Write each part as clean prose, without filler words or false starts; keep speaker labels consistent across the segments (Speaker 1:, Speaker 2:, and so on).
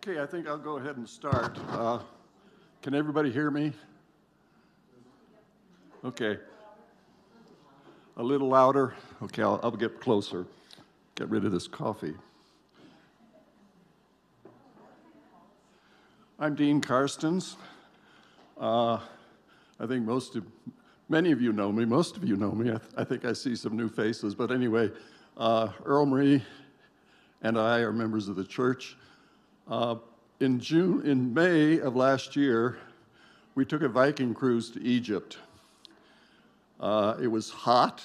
Speaker 1: Okay, I think I'll go ahead and start. Can everybody hear me? Okay. A little louder? Okay, I'll get closer. Get rid of this coffee. I'm Dean Carstens. I think many of you know me, most of you know me. I think I see some new faces, but anyway, Earl Marie and I are members of the church. In May of last year, we took a Viking cruise to Egypt. It was hot,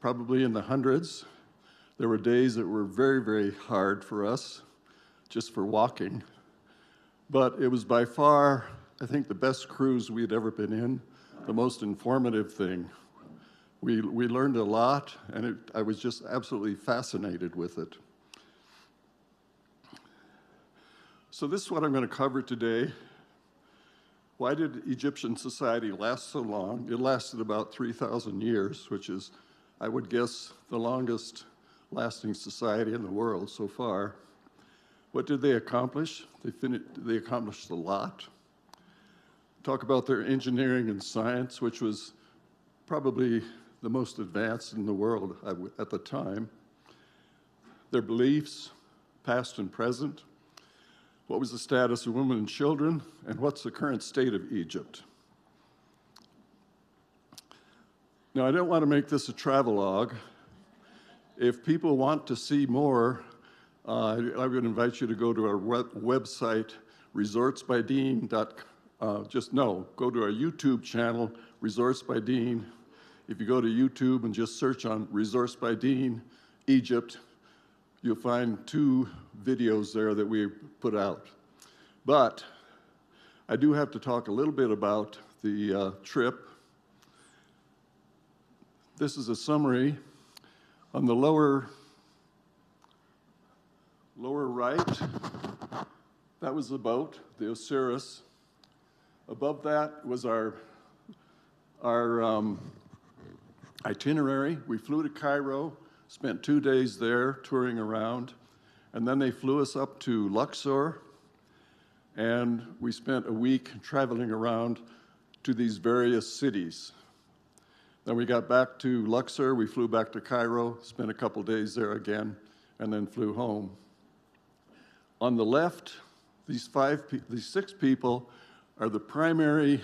Speaker 1: probably in the hundreds. There were days that were very, very hard for us, just for walking. But it was by far, I think, the best cruise we had ever been in, the most informative thing. We learned a lot, and I was just absolutely fascinated with it. So this is what I'm going to cover today. Why did Egyptian society last so long? It lasted about 3,000 years, which is, I would guess, the longest lasting society in the world so far. What did they accomplish? They accomplished a lot. Talk about their engineering and science, which was probably the most advanced in the world at the time. Their beliefs, past and present. What was the status of women and children, and what's the current state of Egypt? Now, I don't want to make this a travelogue. If people want to see more, I would invite you to go to our website, resortsbydean.com. Go to our YouTube channel, Resorts by Dean. If you go to YouTube and just search on Resorts by Dean, Egypt, you'll find 2 videos there that we put out. But I do have to talk a little bit about the trip. This is a summary. On the lower right, that was the boat, the Osiris. Above that was our itinerary. We flew to Cairo, spent 2 days there touring around, and then they flew us up to Luxor, and we spent a week traveling around to these various cities. Then we got back to Luxor, we flew back to Cairo, spent a couple days there again, and then flew home. On the left, these 6 people are the primary,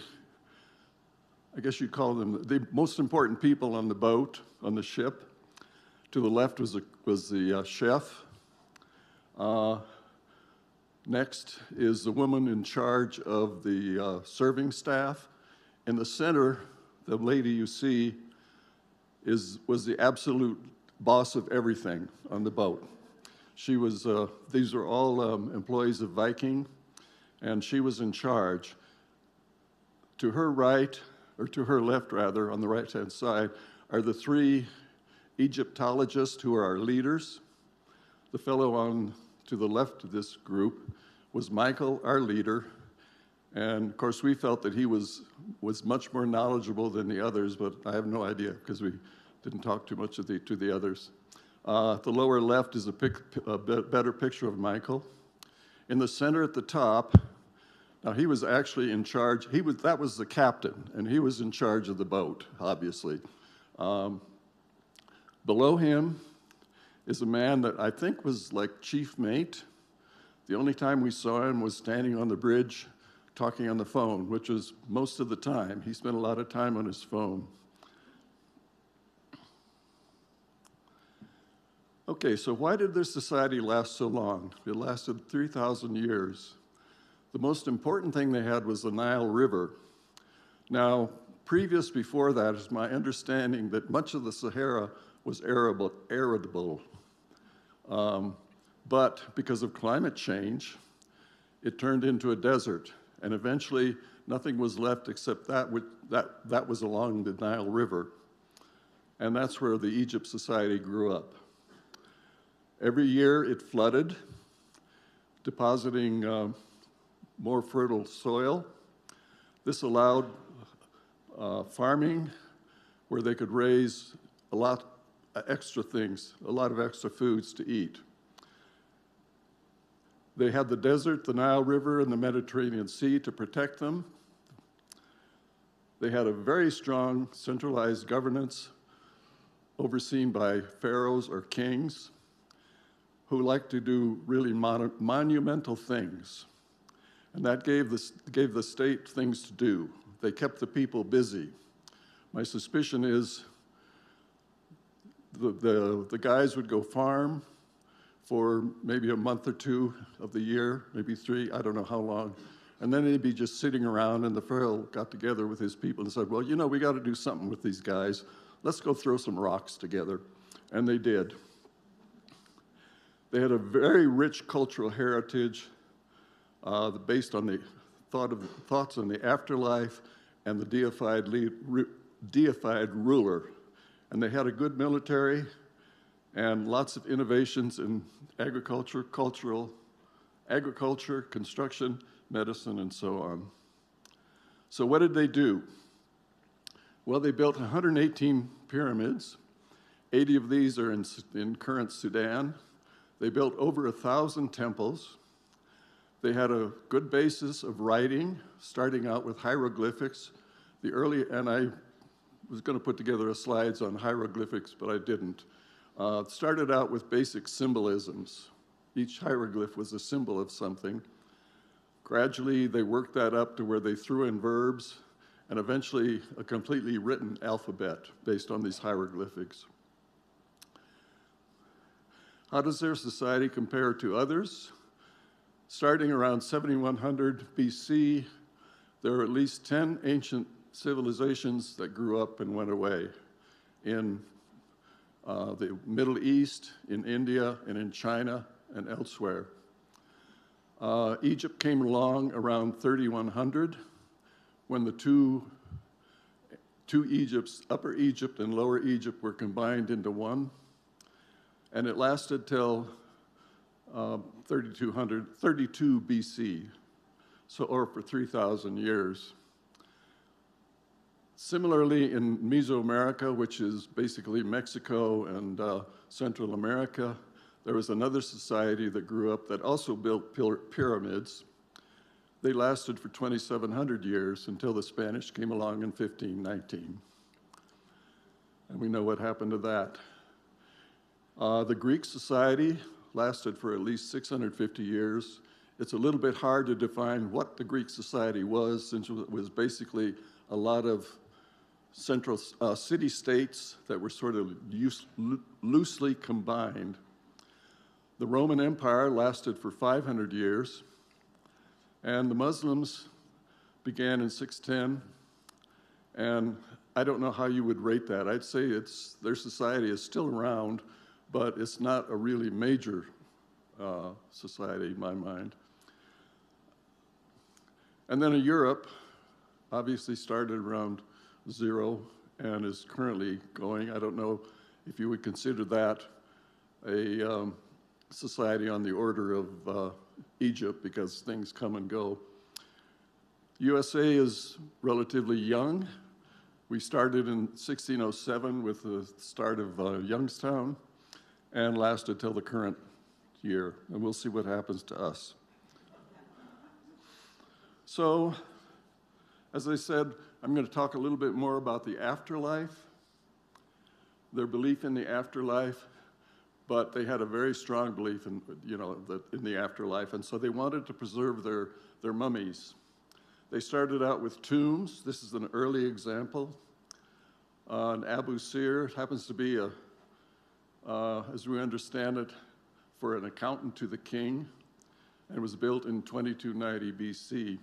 Speaker 1: I guess you'd call them the most important people on the boat, on the ship. To the left was the chef. Next is the woman in charge of the serving staff. In the center, the lady you see was the absolute boss of everything on the boat. She was, these are all employees of Viking, and she was in charge. To her right, or to her left rather, on the right-hand side, are the 3 Egyptologists who are our leaders. The fellow to the left of this group was Michael, our leader, and of course we felt that he was much more knowledgeable than the others, but I have no idea because we didn't talk too much to the others. The lower left is a better picture of Michael. In the center at the top, now he was actually in charge. That was the captain, and he was in charge of the boat, obviously. Below him is a man that I think was like chief mate. The only time we saw him was standing on the bridge talking on the phone, which was most of the time. He spent a lot of time on his phone. Okay, so why did this society last so long? It lasted 3,000 years. The most important thing they had was the Nile River. Now, before that, it's my understanding that much of the Sahara was arable. But because of climate change, it turned into a desert, and eventually nothing was left except that was along the Nile River. And that's where the Egypt society grew up. Every year it flooded, depositing more fertile soil. This allowed farming where they could raise a lot of extra foods to eat. They had the desert, the Nile River, and the Mediterranean Sea to protect them. They had a very strong centralized governance overseen by pharaohs or kings who liked to do really monumental things. And that gave the state things to do. They kept the people busy. My suspicion is the guys would go farm for maybe a month or two of the year, maybe 3, I don't know how long. And then they'd be just sitting around, and the pharaoh got together with his people and said, well, you know, we got to do something with these guys. Let's go throw some rocks together. And they did. They had a very rich cultural heritage based on the thoughts on the afterlife and the deified ruler. And they had a good military and lots of innovations in agriculture, construction, medicine, and so on. So what did they do? Well, they built 118 pyramids. 80 of these are in current Sudan. They built over 1,000 temples. They had a good basis of writing, starting out with hieroglyphics. And I was going to put together slides on hieroglyphics, but I didn't. Started out with basic symbolisms. Each hieroglyph was a symbol of something. Gradually, they worked that up to where they threw in verbs, and eventually a completely written alphabet based on these hieroglyphics. How does their society compare to others? Starting around 7100 BC, there are at least 10 ancient civilizations that grew up and went away in the Middle East, in India, and in China, and elsewhere. Egypt came along around 3100 when the two Egypts, Upper Egypt and Lower Egypt, were combined into one. And it lasted till 32 BC, or for 3,000 years. Similarly, in Mesoamerica, which is basically Mexico and Central America, there was another society that grew up that also built pyramids. They lasted for 2,700 years until the Spanish came along in 1519. And we know what happened to that. The Greek society lasted for at least 650 years. It's a little bit hard to define what the Greek society was, since it was basically a lot of central city-states that were sort of loosely combined. The Roman Empire lasted for 500 years, and the Muslims began in 610, and I don't know how you would rate that. I'd say their society is still around, but it's not a really major society in my mind. And then Europe obviously started around 0 and is currently going. I don't know if you would consider that a society on the order of Egypt, because things come and go. USA is relatively young. We started in 1607 with the start of Youngstown and lasted till the current year, and we'll see what happens to us. So, as I said, I'm going to talk a little bit more about the afterlife, their belief in the afterlife, but they had a very strong belief in, in the afterlife, and so they wanted to preserve their mummies. They started out with tombs. This is an early example. In Abu Sir, it happens to be as we understand it, for an accountant to the king, and was built in 2290 BC.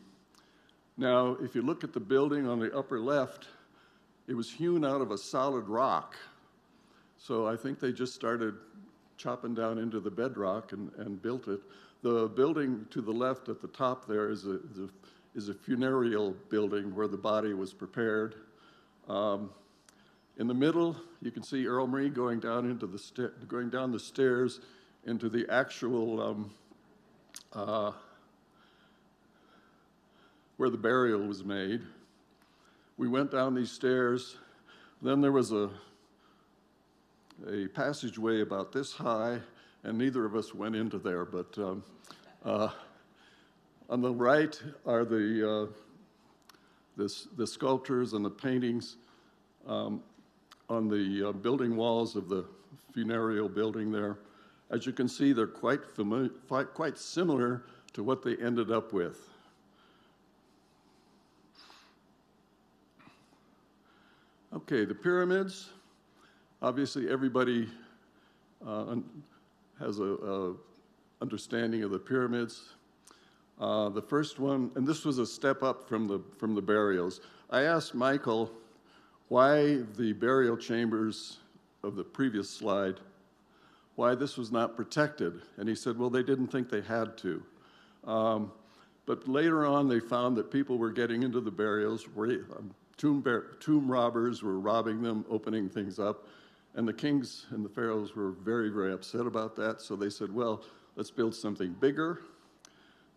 Speaker 1: Now, if you look at the building on the upper left, it was hewn out of a solid rock. So I think they just started chopping down into the bedrock and built it. The building to the left at the top there is a funereal building where the body was prepared. In the middle, you can see Earl Marie going down the stairs into the actual where the burial was made. We went down these stairs. Then there was a passageway about this high, and neither of us went into there, but On the right are the sculptures and the paintings on the building walls of the funereal building there. As you can see, they're quite similar to what they ended up with. Okay, the pyramids. Obviously, everybody has a understanding of the pyramids. The first one, and this was a step up from the burials. I asked Michael why the burial chambers of the previous slide, why this was not protected. And he said, well, they didn't think they had to. But later on, they found that people were getting into the burials, tomb robbers were robbing them, opening things up, and the kings and the pharaohs were very, very upset about that. So they said, well, let's build something bigger.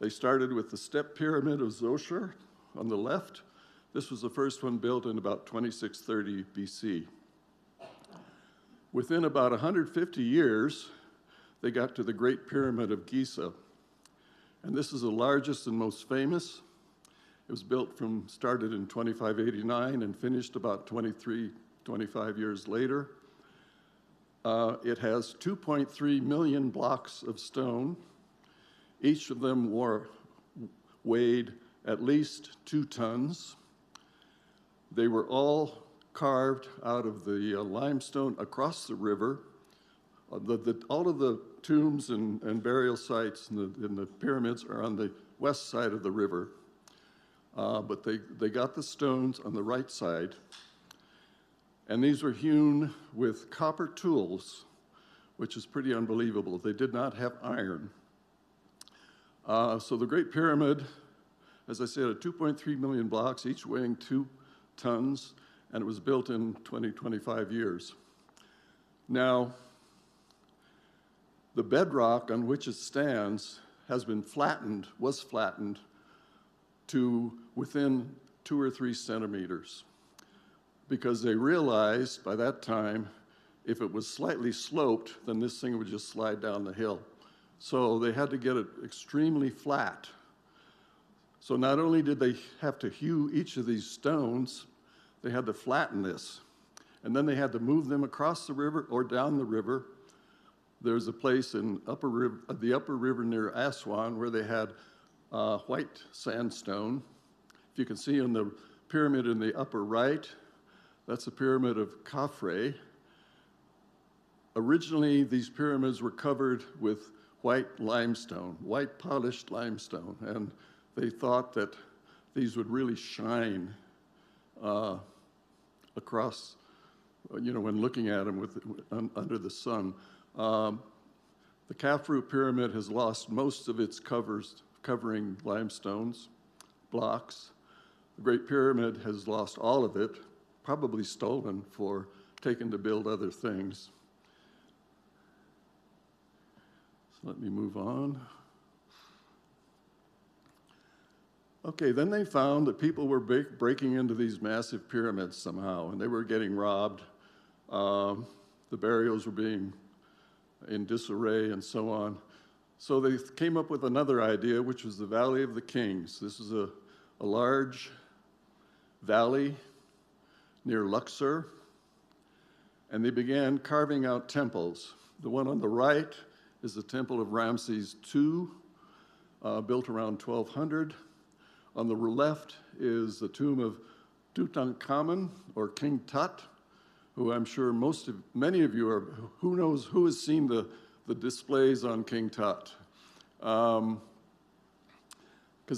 Speaker 1: They started with the step pyramid of Zoser on the left. This was the first one built in about 2630 BC. Within about 150 years, they got to the Great Pyramid of Giza. And this is the largest and most famous. It was started in 2589 and finished about 25 years later. It has 2.3 million blocks of stone. Each of them weighed at least 2 tons. They were all carved out of the limestone across the river. All of the tombs and burial sites in the pyramids are on the west side of the river. But they got the stones on the right side. And these were hewn with copper tools, which is pretty unbelievable. They did not have iron. So the Great Pyramid, as I said, 2.3 million blocks, each weighing 2 tons, and it was built in 25 years. Now, the bedrock on which it stands was flattened to within 2 or 3 centimeters, because they realized by that time, if it was slightly sloped, then this thing would just slide down the hill. So they had to get it extremely flat. So not only did they have to hew each of these stones, they had to flatten this. And then they had to move them across the river or down the river. There's a place in the upper river near Aswan where they had white sandstone. If you can see in the pyramid in the upper right, that's the pyramid of Khafre. Originally, these pyramids were covered with white limestone, white polished limestone, and they thought that these would really shine across, when looking at them under the sun. The Khafre pyramid has lost most of its covering limestones, blocks. The Great Pyramid has lost all of it, probably stolen taken to build other things. So let me move on. Okay, then they found that people were breaking into these massive pyramids somehow, and they were getting robbed. The burials were being in disarray and so on. So they came up with another idea, which was the Valley of the Kings. This is a large valley near Luxor, and they began carving out temples. The one on the right is the temple of Ramses II, built around 1200. On the left is the tomb of Tutankhamun, or King Tut, who I'm sure many of you who has seen the displays on King Tut? Because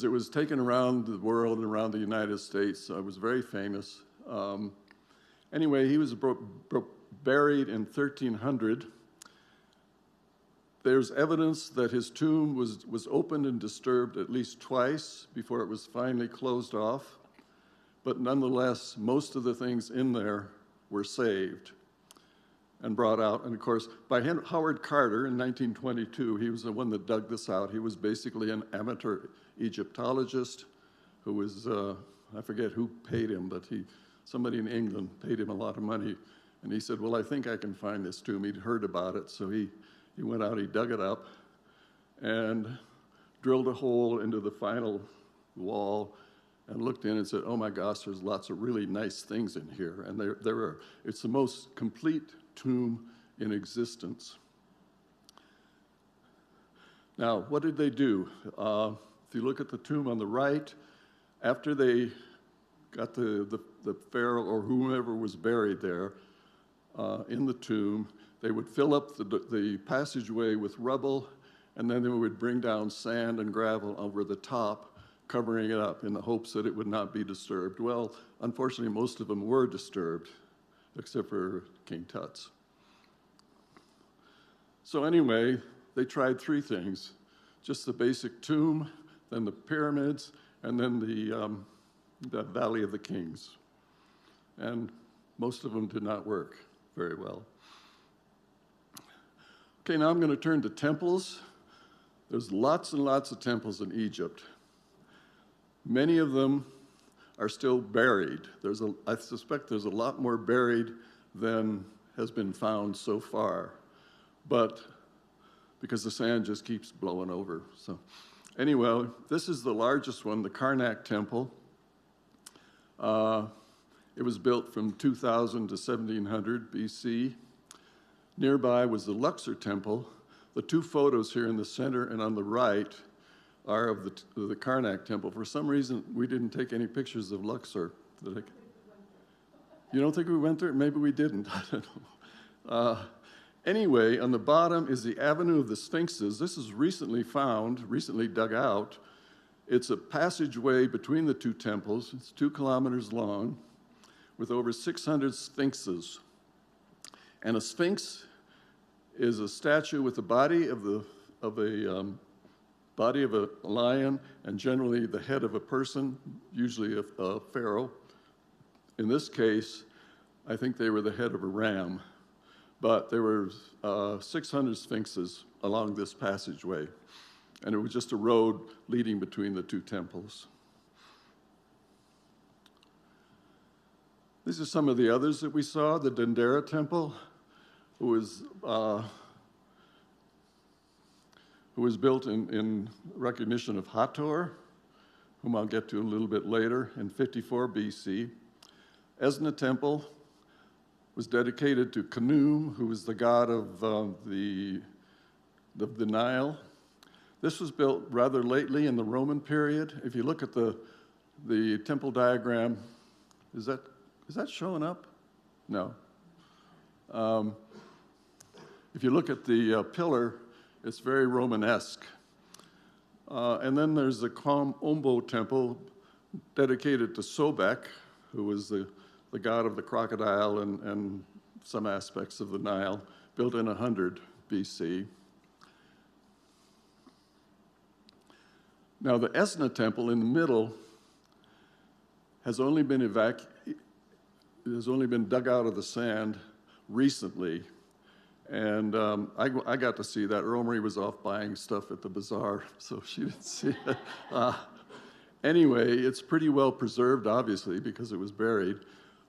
Speaker 1: it was taken around the world and around the United States, so it was very famous. Anyway, he was buried in 1300. There's evidence that his tomb was opened and disturbed at least twice before it was finally closed off. But nonetheless, most of the things in there were saved and brought out. And of course, by Howard Carter in 1922, he was the one that dug this out. He was basically an amateur Egyptologist who was, I forget who paid him, but somebody in England paid him a lot of money. And he said, well, I think I can find this tomb. He'd heard about it, so he went out, he dug it up, and drilled a hole into the final wall and looked in and said, oh my gosh, there's lots of really nice things in here. And there are. It's the most complete tomb in existence. Now, what did they do? If you look at the tomb on the right, after they got the pharaoh or whomever was buried there in the tomb, they would fill up the passageway with rubble, and then they would bring down sand and gravel over the top, covering it up in the hopes that it would not be disturbed. Well, unfortunately, most of them were disturbed, except for King Tut's. So anyway, they tried three things: just the basic tomb, then the pyramids, and then the Valley of the Kings. And most of them did not work very well. Okay, now I'm going to turn to temples. There's lots and lots of temples in Egypt. Many of them are still buried. I suspect there's a lot more buried than has been found so far, but because the sand just keeps blowing over. So anyway, this is the largest one, the Karnak Temple. It was built from 2000 to 1700 BC. Nearby was the Luxor Temple. The two photos here in the center and on the right are of the Karnak Temple. For some reason, we didn't take any pictures of Luxor. You don't think we went there? Maybe we didn't. I don't know. Anyway, on the bottom is the Avenue of the Sphinxes. This is recently found, recently dug out. It's a passageway between the two temples. It's 2 kilometers long with over 600 sphinxes. And a sphinx is a statue with the body of a lion and generally the head of a person, usually a pharaoh. In this case, I think they were the head of a ram. But there were 600 sphinxes along this passageway, and it was just a road leading between the two temples. These are some of the others that we saw. The Dendera Temple, who was built in recognition of Hathor, whom I'll get to a little bit later, in 54 BC. Esna Temple was dedicated to Khnum, who was the god of the Nile. This was built rather lately in the Roman period. If you look at the temple diagram, is that showing up? No. If you look at the pillar, it's very Romanesque. And then there's the Kom Ombo Temple, dedicated to Sobek, who was the god of the crocodile and some aspects of the Nile, built in 100 BC. Now the Esna Temple in the middle has only been dug out of the sand recently. And I got to see that. Romery was off buying stuff at the bazaar, so she didn't see it. Anyway, it's pretty well preserved, obviously, because it was buried.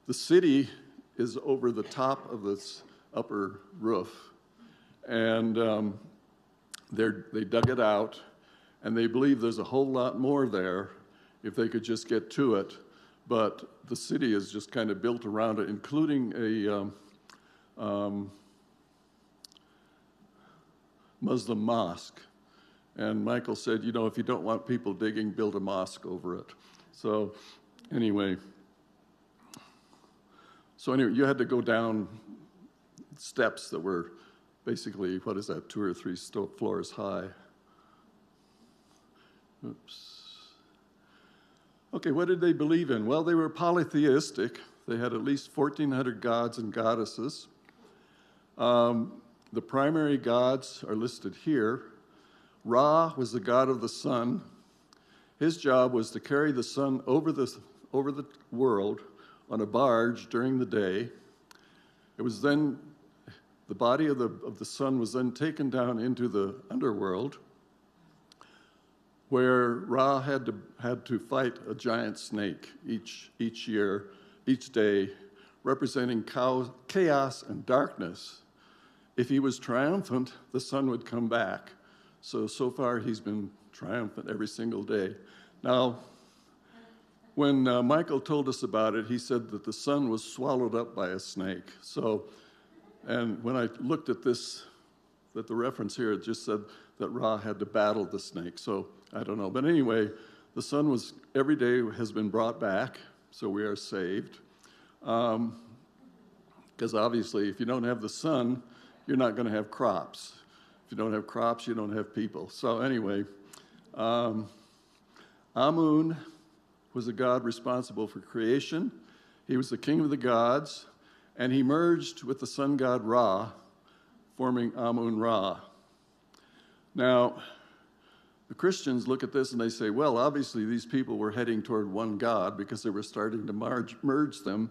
Speaker 1: The city is over the top of this upper roof, and they dug it out, and they believe there's a whole lot more there if they could just get to it. But the city is just kind of built around it, including a Muslim mosque. And Michael said, you know, if you don't want people digging, build a mosque over it. So anyway, you had to go down steps that were basically, 2 or 3 floors high. Oops. Okay, what did they believe in? Well, they were polytheistic. They had at least 1,400 gods and goddesses. The primary gods are listed here. Ra was the god of the sun. His job was to carry the sun over the world on a barge during the day. It was then, the body of the sun was then taken down into the underworld, where Ra had to fight a giant snake each day, representing chaos and darkness. If he was triumphant, the sun would come back. So far he's been triumphant every single day. Now, when Michael told us about it, he said that the sun was swallowed up by a snake. And when I looked at this, that the reference here, it just said that Ra had to battle the snake. So I don't know. But anyway, the sun was, every day has been brought back, so we are saved. Because obviously, if you don't have the sun, you're not going to have crops. If you don't have crops, you don't have people. So anyway, Amun was a god responsible for creation. He was the king of the gods, and he merged with the sun god Ra, forming Amun-Ra. Now, the Christians look at this and they say, well, obviously these people were heading toward one God because they were starting to merge them.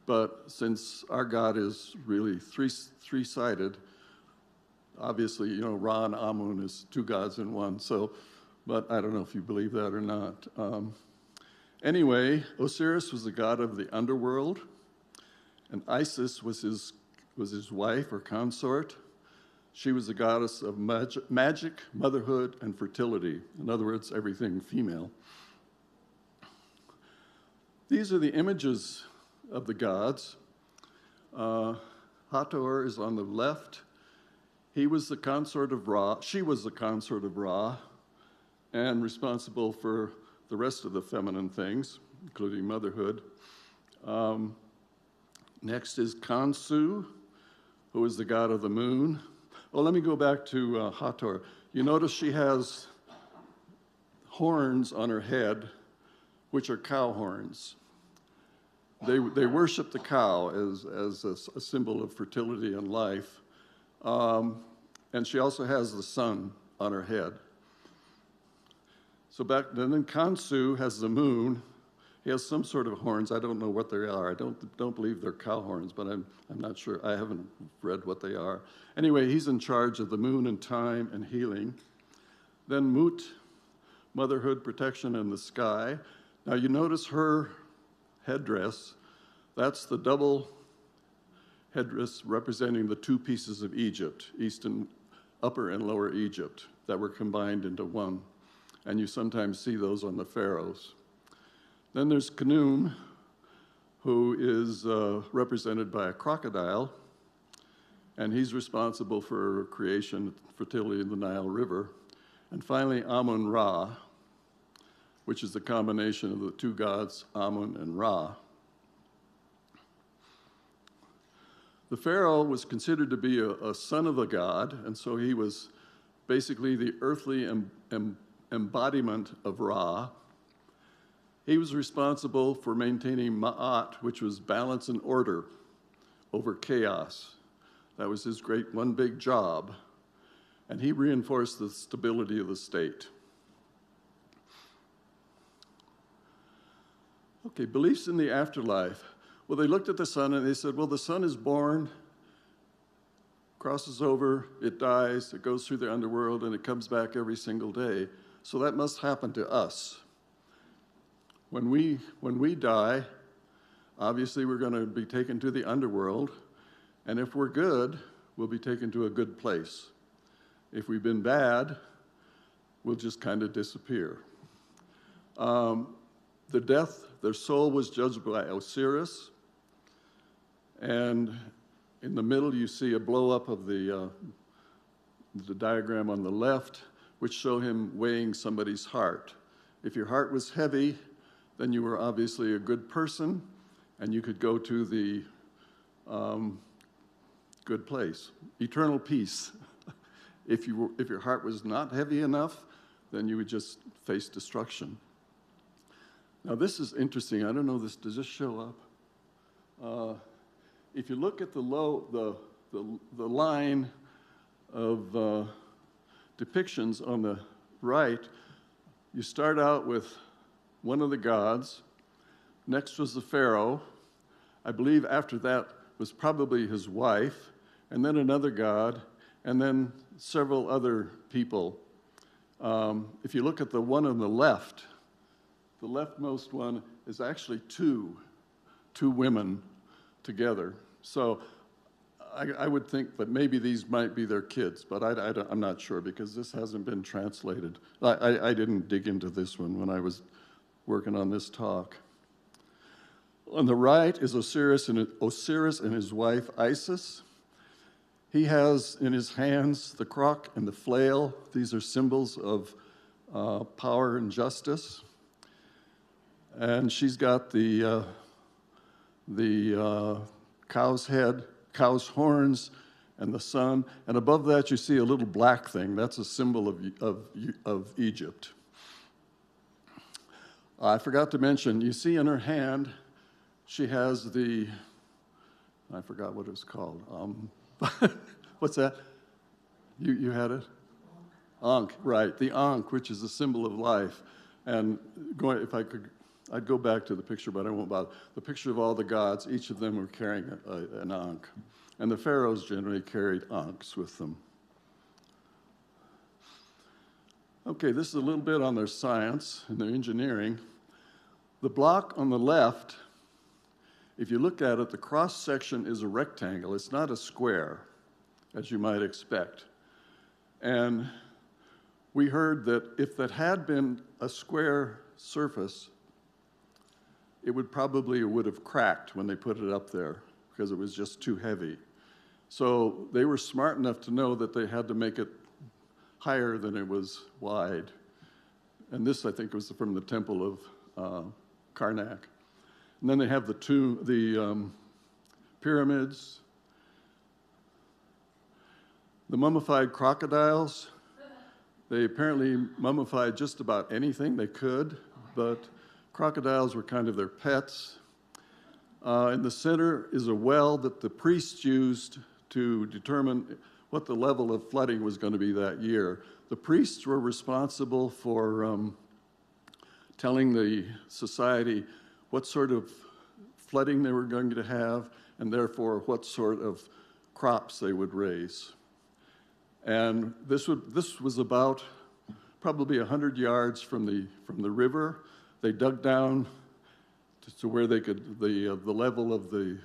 Speaker 1: But since our God is really three-sided, obviously, Ra and Amun is two gods in one. But I don't know if you believe that or not. Anyway, Osiris was the god of the underworld, and Isis was his wife or consort. She was the goddess of magic, motherhood, and fertility. In other words, everything female. These are the images of the gods. Hathor is on the left. He was the consort of Ra. She was the consort of Ra, and responsible for the rest of the feminine things, including motherhood. Next is Khonsu, who is the god of the moon. Well, let me go back to Hathor. You notice she has horns on her head, which are cow horns. They worship the cow as a symbol of fertility and life. And she also has the sun on her head. So back then, Khonsu has the moon. He has some sort of horns. I don't know what they are. I don't believe they're cow horns, but I'm not sure. I haven't read what they are. Anyway, he's in charge of the moon and time and healing. Then Mut, motherhood, protection, and the sky. Now you notice her headdress. That's the double headdress representing the two pieces of Egypt, Upper and Lower Egypt, that were combined into one. And you sometimes see those on the pharaohs. Then there's Khnum, who is represented by a crocodile, and he's responsible for creation, fertility in the Nile River. And finally, Amun-Ra, which is the combination of the two gods, Amun and Ra. The pharaoh was considered to be a son of a god, and so he was basically the earthly embodiment of Ra. He was responsible for maintaining Ma'at, which was balance and order over chaos. That was his one big job. And he reinforced the stability of the state. Okay, beliefs in the afterlife. Well, they looked at the sun and they said, well, the sun is born, crosses over, it dies, it goes through the underworld, and it comes back every single day. So that must happen to us. When we die, obviously we're going to be taken to the underworld, and if we're good, we'll be taken to a good place. If we've been bad, we'll just kind of disappear. Their soul was judged by Osiris, and in the middle you see a blow-up of the diagram on the left, which show him weighing somebody's heart. If your heart was heavy, then you were obviously a good person, and you could go to the good place, eternal peace. If your heart was not heavy enough, then you would just face destruction. Now this is interesting. I don't know this. Does this show up? If you look at the line of depictions on the right, you start out with one of the gods. Next was the pharaoh. I believe after that was probably his wife, and then another god, and then several other people. If you look at the one on the leftmost one is actually two women together. So I would think that maybe these might be their kids, but I'm not sure because this hasn't been translated. I didn't dig into this one when I was working on this talk. On the right is Osiris and his wife Isis. He has in his hands the crock and the flail. These are symbols of power and justice. And she's got the cow's head, cow's horns, and the sun. And above that, you see a little black thing. That's a symbol of Egypt. I forgot to mention, you see in her hand, she has I forgot what it was called. What's that? You had it? Ankh, right, the Ankh, which is a symbol of life. And if I could, I'd go back to the picture, but I won't bother. The picture of all the gods, each of them were carrying an Ankh. And the pharaohs generally carried Ankhs with them. Okay, this is a little bit on their science and their engineering. The block on the left, if you look at it, the cross section is a rectangle. It's not a square, as you might expect. And we heard that if that had been a square surface, it would have cracked when they put it up there because it was just too heavy. So they were smart enough to know that they had to make it higher than it was wide. And this, I think, was from the temple of Karnak. And then they have the pyramids, the mummified crocodiles. They apparently mummified just about anything they could, but crocodiles were kind of their pets. In the center is a well that the priests used to determine what the level of flooding was going to be that year. The priests were responsible for telling the society what sort of flooding they were going to have, and therefore what sort of crops they would raise. And this was about probably 100 yards from the river. They dug down to where they could the level of the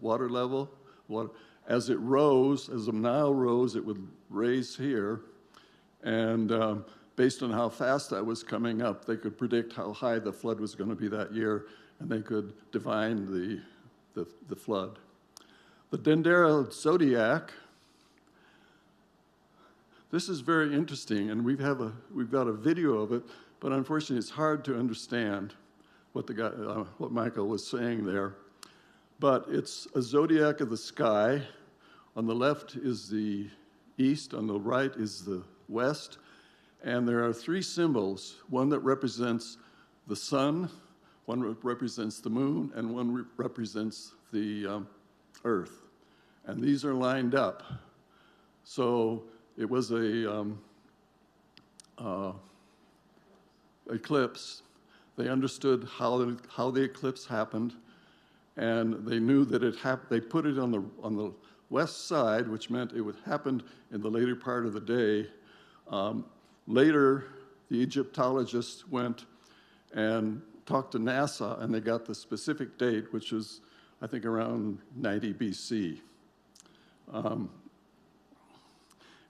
Speaker 1: water level. As it rose, as the Nile rose, it would raise here, and based on how fast that was coming up, they could predict how high the flood was going to be that year, and they could divine the flood. The Dendera zodiac. This is very interesting, and we've got a video of it, but unfortunately, it's hard to understand what Michael was saying there. But it's a zodiac of the sky. On the left is the east, on the right is the west, and there are three symbols: one that represents the sun, one represents the moon, and one represents the earth. And these are lined up. So it was a eclipse. They understood how the eclipse happened, and they knew that they put it on the west side, which meant it would happen in the later part of the day. Later, the Egyptologists went and talked to NASA, and they got the specific date, which was, I think, around 90 BC.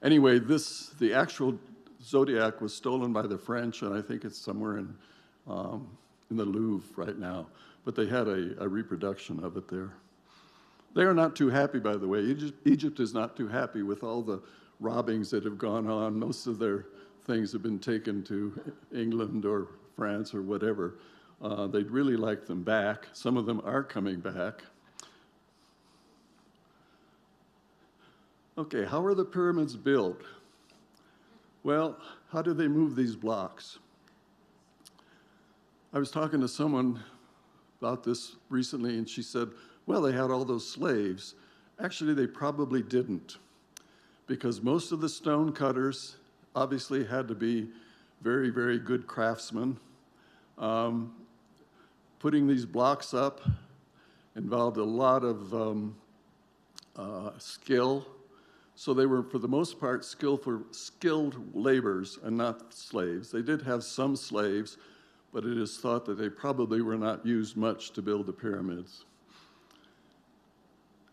Speaker 1: Anyway, the actual zodiac was stolen by the French, and I think it's somewhere in the Louvre right now. But they had a reproduction of it there. They are not too happy, by the way. Egypt is not too happy with all the robbings that have gone on. Most of their things have been taken to England or France or whatever. They'd really like them back. Some of them are coming back. Okay, how are the pyramids built? Well, how do they move these blocks? I was talking to someone about this recently, and she said, well, they had all those slaves. Actually, they probably didn't, because most of the stone cutters obviously had to be very, very good craftsmen. Putting these blocks up involved a lot of skill. So they were, for the most part, skilled laborers and not slaves. They did have some slaves, but it is thought that they probably were not used much to build the pyramids.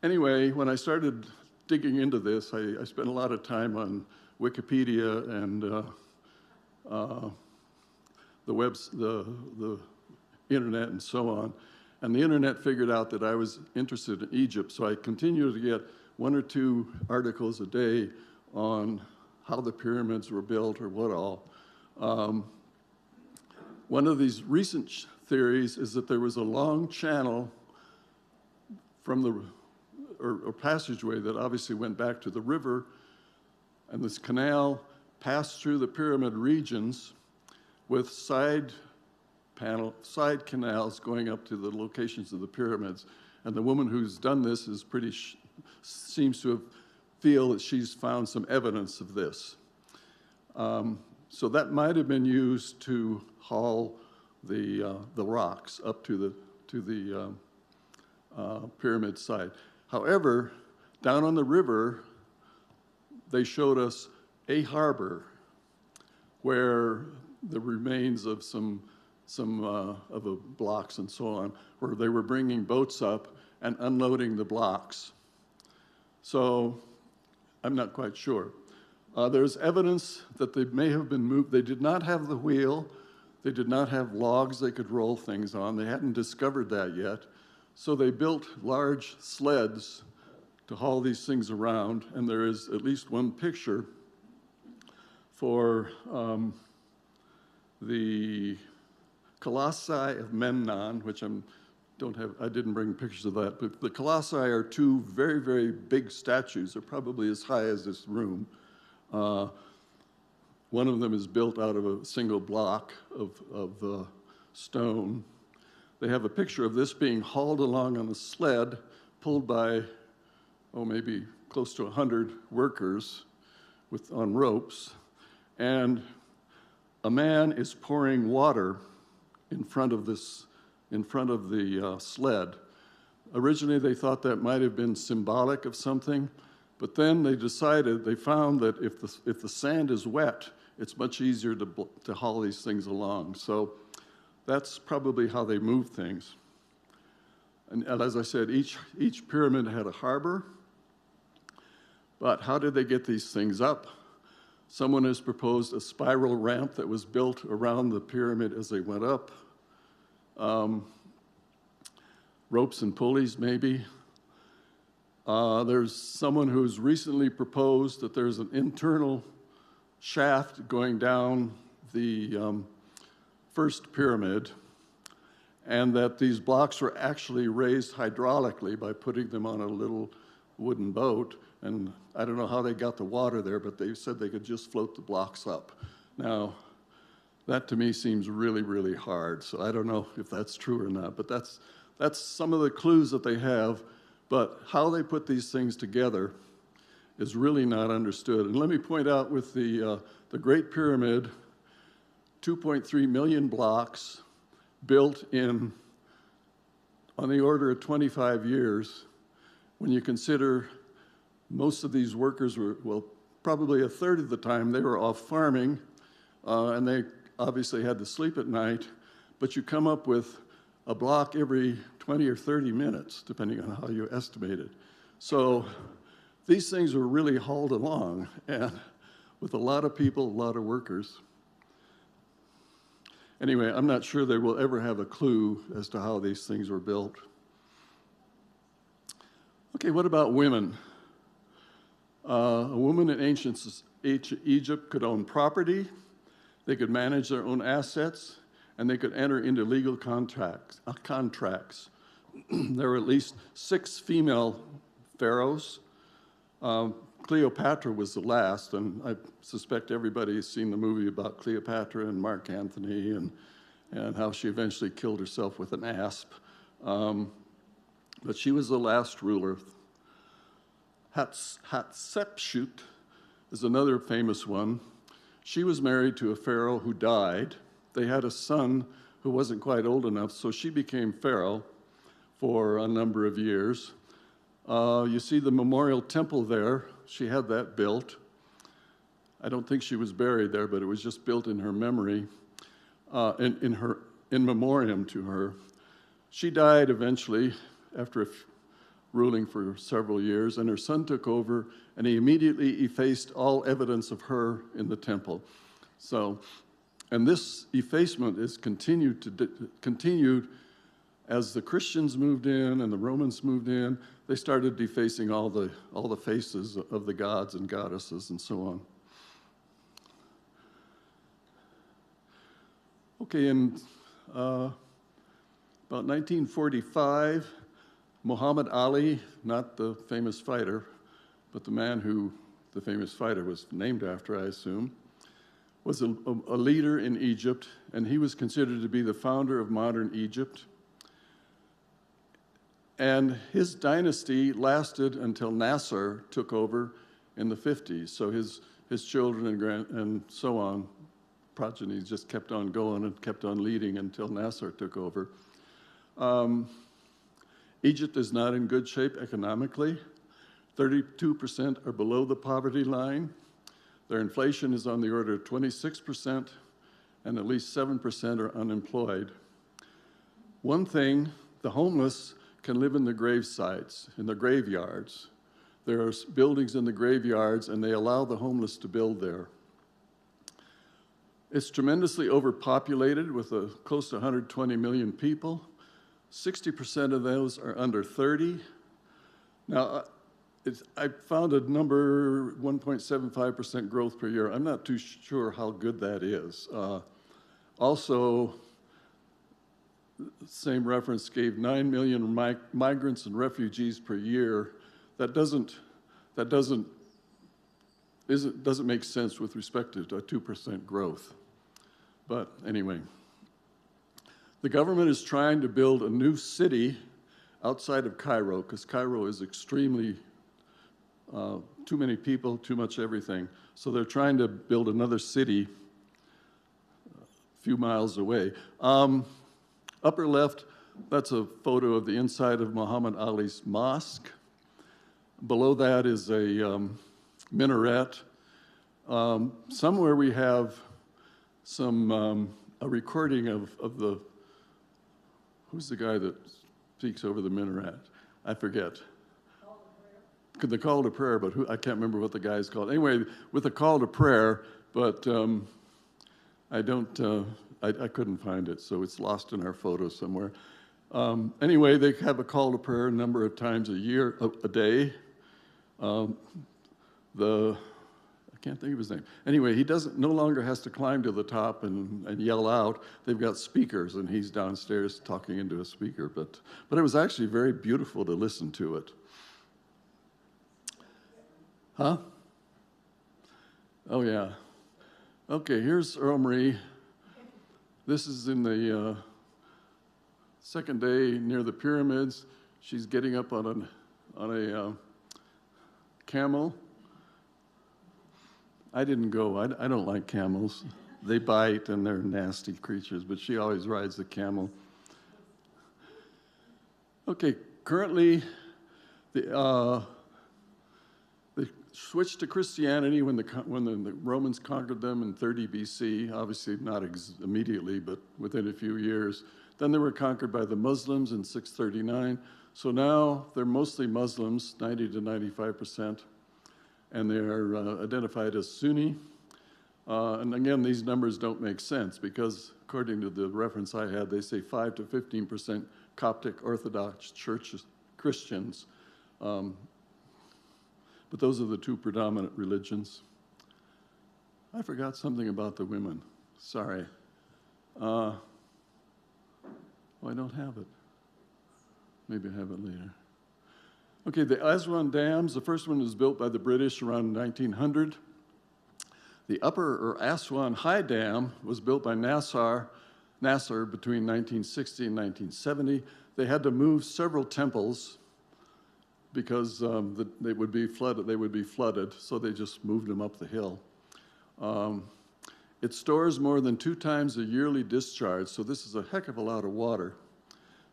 Speaker 1: Anyway, when I started digging into this, I spent a lot of time on Wikipedia and the internet and so on. And the internet figured out that I was interested in Egypt, so I continued to get 1 or 2 articles a day on how the pyramids were built or what all. One of these recent theories is that there was a long channel from the or passageway that obviously went back to the river, and this canal passed through the pyramid regions with side canals going up to the locations of the pyramids. And the woman who's done this is seems to feel that she's found some evidence of this. So that might have been used to haul the rocks up to the pyramid site. However, down on the river, they showed us a harbor where the remains of some of the blocks and so on, where they were bringing boats up and unloading the blocks. So I'm not quite sure. There's evidence that they may have been moved. They did not have the wheel. They did not have logs they could roll things on. They hadn't discovered that yet. So they built large sleds to haul these things around, and there is at least one picture for the Colossi of Memnon, which I didn't bring pictures of that, but the Colossi are 2 very, very big statues. They're probably as high as this room. One of them is built out of a single block of stone. They have a picture of this being hauled along on a sled pulled by, maybe close to 100 workers on ropes. And a man is pouring water in front of the sled. Originally, they thought that might have been symbolic of something, but then they found that if the sand is wet, it's much easier to haul these things along. So that's probably how they move things. And as I said, each pyramid had a harbor. But how did they get these things up? Someone has proposed a spiral ramp that was built around the pyramid as they went up. Ropes and pulleys, maybe. There's someone who's recently proposed that there's an internal shaft going down the first pyramid, and that these blocks were actually raised hydraulically by putting them on a little wooden boat. And I don't know how they got the water there, but they said they could just float the blocks up. Now, that to me seems really, really hard, so I don't know if that's true or not, but that's some of the clues that they have, but how they put these things together is really not understood. And let me point out with the Great Pyramid, 2.3 million blocks built on the order of 25 years. When you consider most of these workers were, probably a third of the time they were off farming, and they obviously had to sleep at night, but you come up with a block every 20 or 30 minutes, depending on how you estimate it. So these things were really hauled along, and with a lot of people, a lot of workers. Anyway, I'm not sure they will ever have a clue as to how these things were built. Okay, what about women? A woman in ancient Egypt could own property, they could manage their own assets, and they could enter into legal contracts. There were at least 6 female pharaohs. Cleopatra was the last, and I suspect everybody has seen the movie about Cleopatra and Mark Antony and how she eventually killed herself with an asp. But she was the last ruler. Hatshepsut is another famous one. She was married to a pharaoh who died. They had a son who wasn't quite old enough, so she became pharaoh for a number of years. You see the memorial temple there. She had that built. I don't think she was buried there, but it was just built in her memory, in memoriam to her. She died eventually after ruling for several years, and her son took over, and he immediately effaced all evidence of her in the temple. So, and this effacement is continued as the Christians moved in and the Romans moved in. They started defacing all the faces of the gods and goddesses and so on. Okay, in about 1945, Muhammad Ali, not the famous fighter, but the man who the famous fighter was named after, I assume, was a leader in Egypt, and he was considered to be the founder of modern Egypt. And his dynasty lasted until Nasser took over in the 50s. So his children and so on, progeny just kept on going and kept on leading until Nasser took over. Egypt is not in good shape economically. 32% are below the poverty line. Their inflation is on the order of 26%, and at least 7% are unemployed. One thing, the homeless can live in the grave sites, in the graveyards. There are buildings in the graveyards, and they allow the homeless to build there. It's tremendously overpopulated with close to 120 million people. 60% of those are under 30. Now, I found a number, 1.75% growth per year. I'm not too sure how good that is. Also, same reference gave 9 million migrants and refugees per year. That doesn't make sense with respect to a 2% growth. But anyway, the government is trying to build a new city outside of Cairo, because Cairo is extremely too many people, too much everything. So they're trying to build another city a few miles away. Upper left, that's a photo of the inside of Muhammad Ali's mosque. Below that is a minaret. Somewhere we have a recording of the, who's the guy that speaks over the minaret? I forget. The call to prayer, but I can't remember what the guy's called. Anyway, with a call to prayer, but I couldn't find it, so it's lost in our photos somewhere. Anyway, they have a call to prayer a number of times a day. I can't think of his name. Anyway, he no longer has to climb to the top and yell out. They've got speakers, and he's downstairs talking into a speaker. But it was actually very beautiful to listen to it. Huh? Oh, yeah. Okay, here's Earl Marie. This is in the second day near the pyramids. She's getting up on a camel. I didn't go. I don't like camels. They bite, and they're nasty creatures, but she always rides the camel. Okay, currently, they switched to Christianity when the Romans conquered them in 30 BC, obviously not immediately, but within a few years. Then they were conquered by the Muslims in 639. So now they're mostly Muslims, 90 to 95%, and they are identified as Sunni. And again, these numbers don't make sense because according to the reference I had, they say 5 to 15% Coptic Orthodox Church Christians. But those are the two predominant religions. I forgot something about the women. Sorry. Oh, I don't have it. Maybe I have it later. Okay, the Aswan dams, the first one was built by the British around 1900. The upper or Aswan High Dam was built by Nasser between 1960 and 1970. They had to move several temples because they would be flooded, so they just moved them up the hill. It stores more than 2 times the yearly discharge, so this is a heck of a lot of water.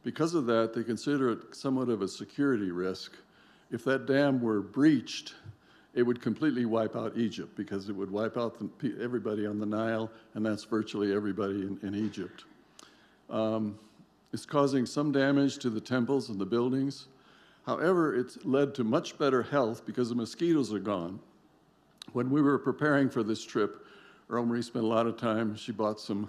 Speaker 1: Because of that, they consider it somewhat of a security risk. If that dam were breached, it would completely wipe out Egypt because it would wipe out everybody on the Nile, and that's virtually everybody in Egypt. It's causing some damage to the temples and the buildings. However, it's led to much better health because the mosquitoes are gone. When we were preparing for this trip, Earl Marie spent a lot of time. She bought some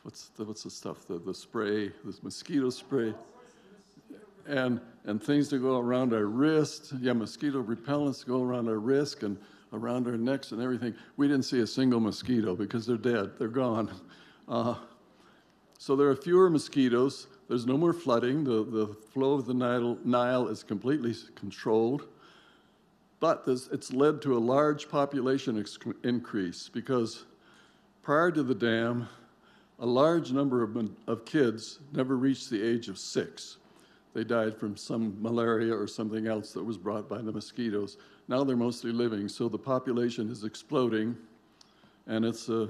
Speaker 1: what's the stuff, the spray, this mosquito spray, and things to go around our wrist. Yeah, mosquito repellents to go around our wrist and around our necks and everything. We didn't see a single mosquito because they're dead. They're gone. So there are fewer mosquitoes. There's no more flooding. The flow of the Nile is completely controlled. But it's led to a large population increase because prior to the dam, a large number of kids never reached the age of 6. They died from some malaria or something else that was brought by the mosquitoes. Now they're mostly living, so the population is exploding, and it's a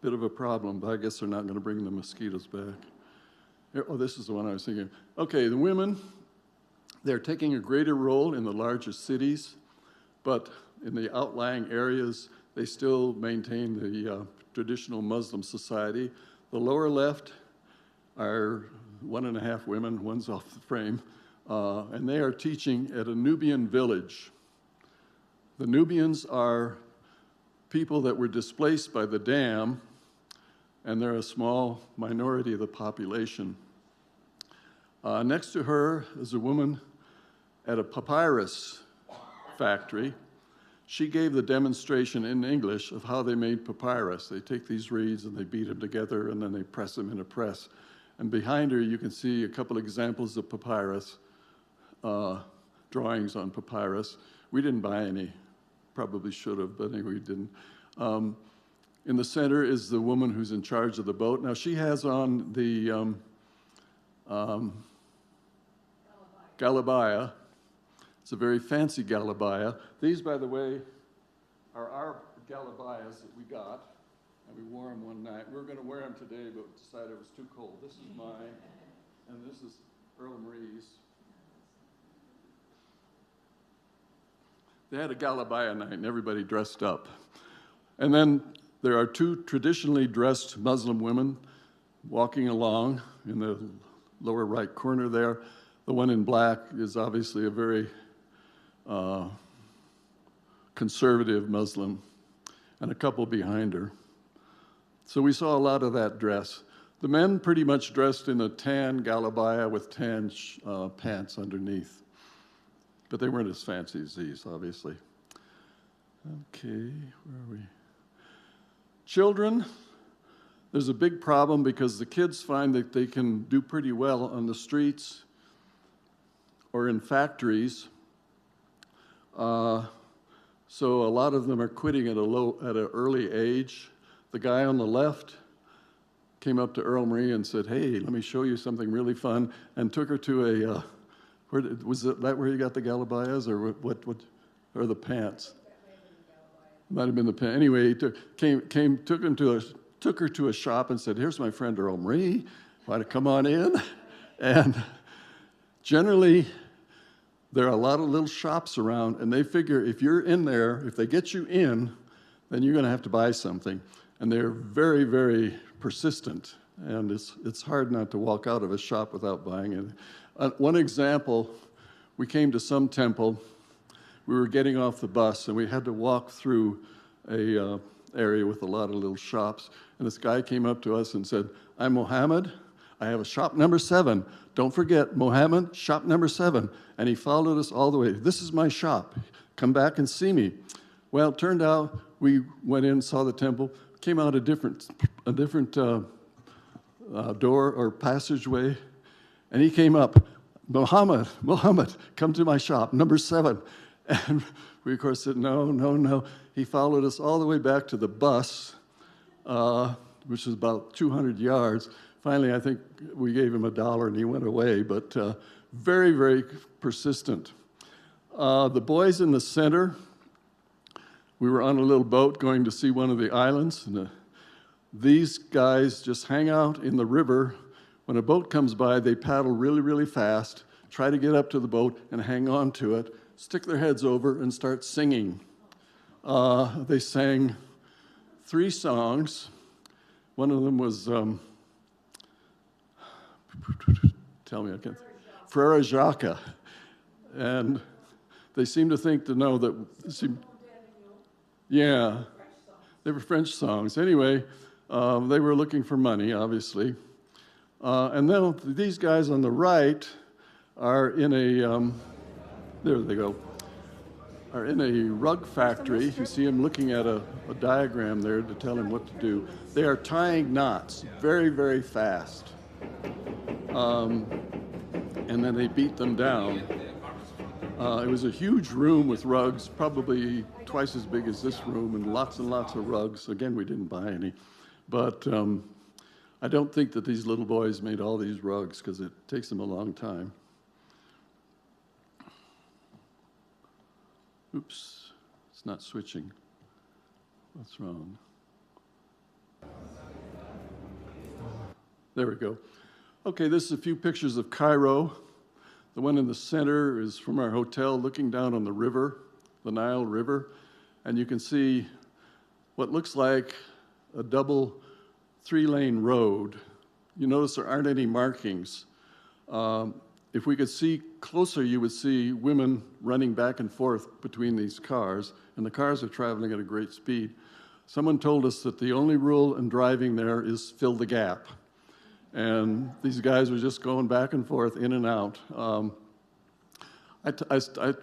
Speaker 1: bit of a problem, but I guess they're not going to bring the mosquitoes back. Oh, this is the one I was thinking. Okay, the women, they're taking a greater role in the larger cities, but in the outlying areas, they still maintain the traditional Muslim society. The lower left are 1.5 women, one's off the frame, and they are teaching at a Nubian village. The Nubians are people that were displaced by the dam, and they're a small minority of the population. Next to her is a woman at a papyrus factory. She gave the demonstration in English of how they made papyrus. They take these reeds and they beat them together and then they press them in a press. And behind her, you can see a couple examples of papyrus, drawings on papyrus. We didn't buy any, probably should have, but anyway, we didn't. In the center is the woman who's in charge of the boat. Now, she has on the galabaya. It's a very fancy galabaya. These, by the way, are our galabayas that we got, and we wore them one night. We were going to wear them today, but decided it was too cold. This is mine, and this is Earl Marie's. They had a galabaya night, and everybody dressed up. And then there are 2 traditionally dressed Muslim women walking along in the lower right corner there. The one in black is obviously a very conservative Muslim, and a couple behind her. So we saw a lot of that dress. The men pretty much dressed in a tan galabaya with tan pants underneath. But they weren't as fancy as these, obviously. Okay, where are we? Children, there's a big problem because the kids find that they can do pretty well on the streets or in factories. So a lot of them are quitting at an early age. The guy on the left came up to Earl Marie and said, "Hey, let me show you something really fun," and took her to a, was that where you got the galabayas, or what or the pants? Might have been the pants. Anyway, he took her to a shop and said, "Here's my friend Earl Marie, want to come on in?" And generally, there are a lot of little shops around, and they figure if you're in there, if they get you in, then you're going to have to buy something. And they're very, very persistent, and it's hard not to walk out of a shop without buying it. One example, we came to some temple. We were getting off the bus, and we had to walk through a area with a lot of little shops. And this guy came up to us and said, "I'm Mohammed. I have a shop number 7. Don't forget, Mohammed, shop number 7. And he followed us all the way. "This is my shop. Come back and see me." Well, it turned out we went in, saw the temple, came out a different door or passageway, and he came up, Mohammed, come to my shop, number 7. And we, of course, said, no. He followed us all the way back to the bus, which was about 200 yards. Finally, I think we gave him $1 and he went away, but very, very persistent. The boys in the center, we were on a little boat going to see one of the islands, and these guys just hang out in the river. When a boat comes by, they paddle really, really fast, try to get up to the boat and hang on to it, stick their heads over and start singing. They sang 3 songs. One of them was tell me, I can't. Frere Jacques. And they seem to think to know that, yeah, they were French songs. Anyway, they were looking for money, obviously. And then these guys on the right are in a, there they go, are in a rug factory. You see them looking at a diagram there to tell him what to do. They are tying knots very, very fast. And then they beat them down. It was a huge room with rugs, probably twice as big as this room, and lots of rugs. Again, we didn't buy any. But I don't think that these little boys made all these rugs because it takes them a long time. Oops, it's not switching. What's wrong? There we go. Okay, this is a few pictures of Cairo. The one in the center is from our hotel looking down on the river, the Nile River, and you can see what looks like a double 3-lane road. You notice there aren't any markings. If we could see closer, you would see women running back and forth between these cars, and the cars are traveling at a great speed. Someone told us that the only rule in driving there is fill the gap. And these guys were just going back and forth, in and out. I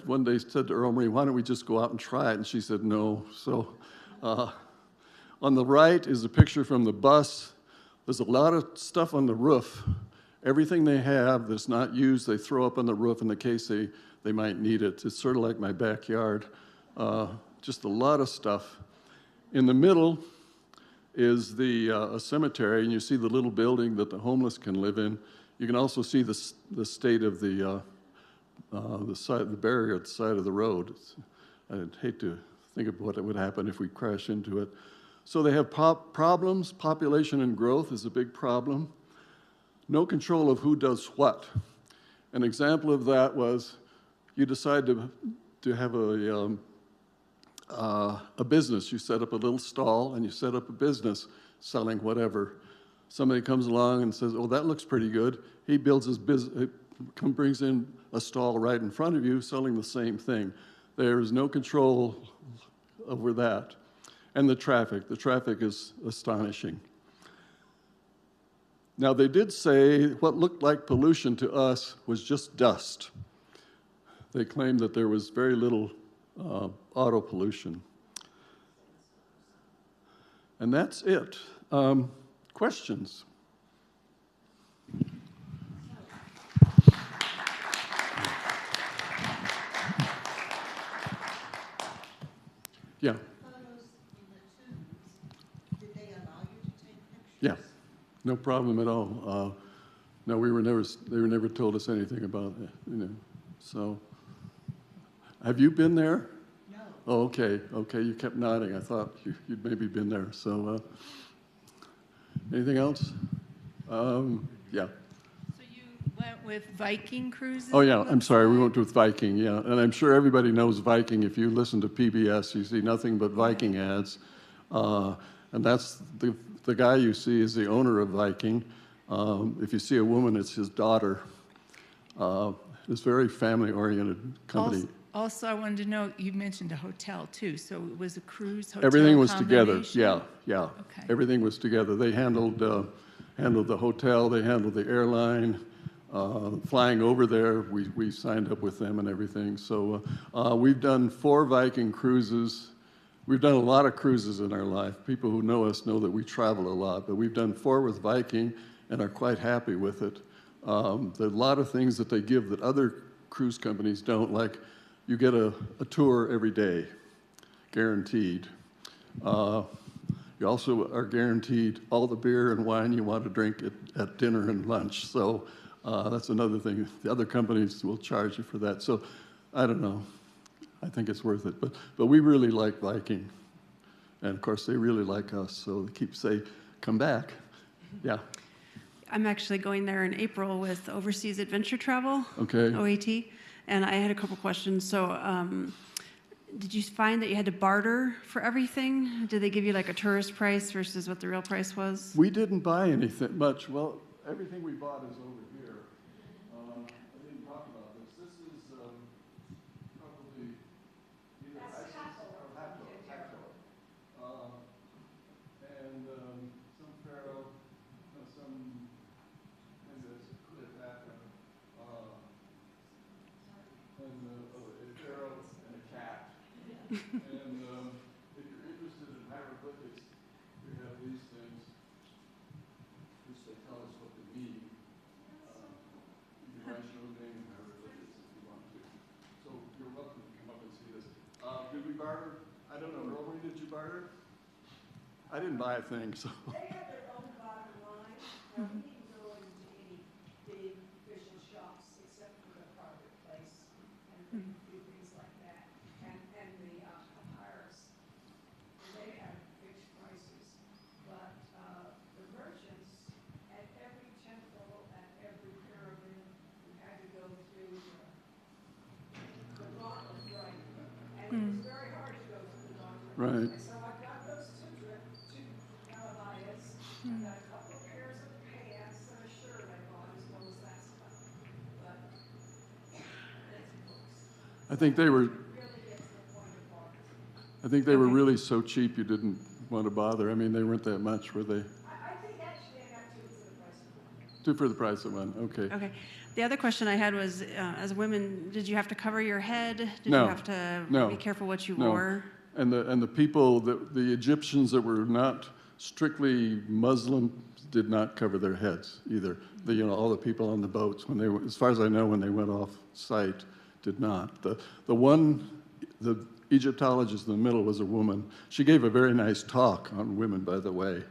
Speaker 1: one day said to Earl Marie, why don't we just go out and try it? And she said, no. So on the right is a picture from the bus. There's a lot of stuff on the roof. Everything they have that's not used, they throw up on the roof in the case they might need it. It's sort of like my backyard. Just a lot of stuff. In the middle is a cemetery, and you see the little building that the homeless can live in. You can also see the state of the barrier at the side of the road. I'd hate to think of what would happen if we crash into it. So they have problems. Population and growth is a big problem. No control of who does what. An example of that was you decide to have a business. You set up a little stall and you set up a business selling whatever. Somebody comes along and says, oh, that looks pretty good. He builds his business, brings in a stall right in front of you selling the same thing. There is no control over that. And the traffic is astonishing. Now, they did say what looked like pollution to us was just dust. They claimed that there was very little auto pollution. And that's it. Questions? Yeah.
Speaker 2: Did they allow you to take pictures?
Speaker 1: Yeah. No problem at all. No, they were never told us anything about it, So, have you been there?
Speaker 2: No.
Speaker 1: Oh, okay, you kept nodding. I thought you'd maybe been there. So, anything else? Yeah.
Speaker 3: So you went with Viking cruises?
Speaker 1: Oh, yeah, I'm sorry, we went with Viking, yeah. And I'm sure everybody knows Viking. If you listen to PBS, you see nothing but Viking ads. And that's the guy you see is the owner of Viking. If you see a woman, it's his daughter. It's a very family-oriented company.
Speaker 3: Also, I wanted to know, you mentioned a hotel too, so it was a cruise hotel
Speaker 1: Everything was together, yeah.
Speaker 3: Okay.
Speaker 1: Everything was together. They handled the hotel, they handled the airline, flying over there, we signed up with them and everything. So we've done 4 Viking cruises. We've done a lot of cruises in our life. People who know us know that we travel a lot, but we've done 4 with Viking and are quite happy with it. There are a lot of things that they give that other cruise companies don't, like you get a tour every day, guaranteed. You also are guaranteed all the beer and wine you want to drink at dinner and lunch. So that's another thing. The other companies will charge you for that. So I don't know. I think it's worth it. But we really like Viking. And of course, they really like us. So they keep saying, come back. Yeah.
Speaker 4: I'm actually going there in April with Overseas Adventure Travel,
Speaker 1: Okay.
Speaker 4: OAT, and I had a couple questions. So did you find that you had to barter for everything? Did they give you like a tourist price versus what the real price was?
Speaker 1: We didn't buy anything much. Well, everything we bought is over here. And if you're interested in hieroglyphics, we have these things, which they tell us what they mean. You can write your own name in hieroglyphics if you want to. So you're welcome to come up and see this. Did we barter? I don't know. Rory, did you barter? I didn't buy a thing, so.
Speaker 2: They have their own bottom line. Now, we didn't go into any big official shops except for the private place and do things like that. And the papyrus, they have fixed prices. But the merchants at every temple, at every pyramid, you had to go through the gauntlet, right? And it was very hard to go through the gauntlet.
Speaker 1: Right.
Speaker 2: And so I got those two Calabayas, I got a couple of pairs of pants and a shirt I bought as well as that stuff. But that's books.
Speaker 1: I think they were.
Speaker 2: Really gets to the point of bargains.
Speaker 1: I think they were really so cheap you didn't want to bother. I mean, they weren't that much, were they?
Speaker 2: I think actually I got two for the price of one.
Speaker 1: Two for the price of one. Okay.
Speaker 4: Okay. The other question I had was, as women, did you have to cover your head? Did
Speaker 1: No.
Speaker 4: you have to
Speaker 1: No.
Speaker 4: be careful what you
Speaker 1: No.
Speaker 4: wore?
Speaker 1: And the people, the Egyptians that were not strictly Muslim did not cover their heads either. All the people on the boats, when they were, as far as I know, when they went off site, did not. The Egyptologist in the middle was a woman. She gave a very nice talk on women, by the way.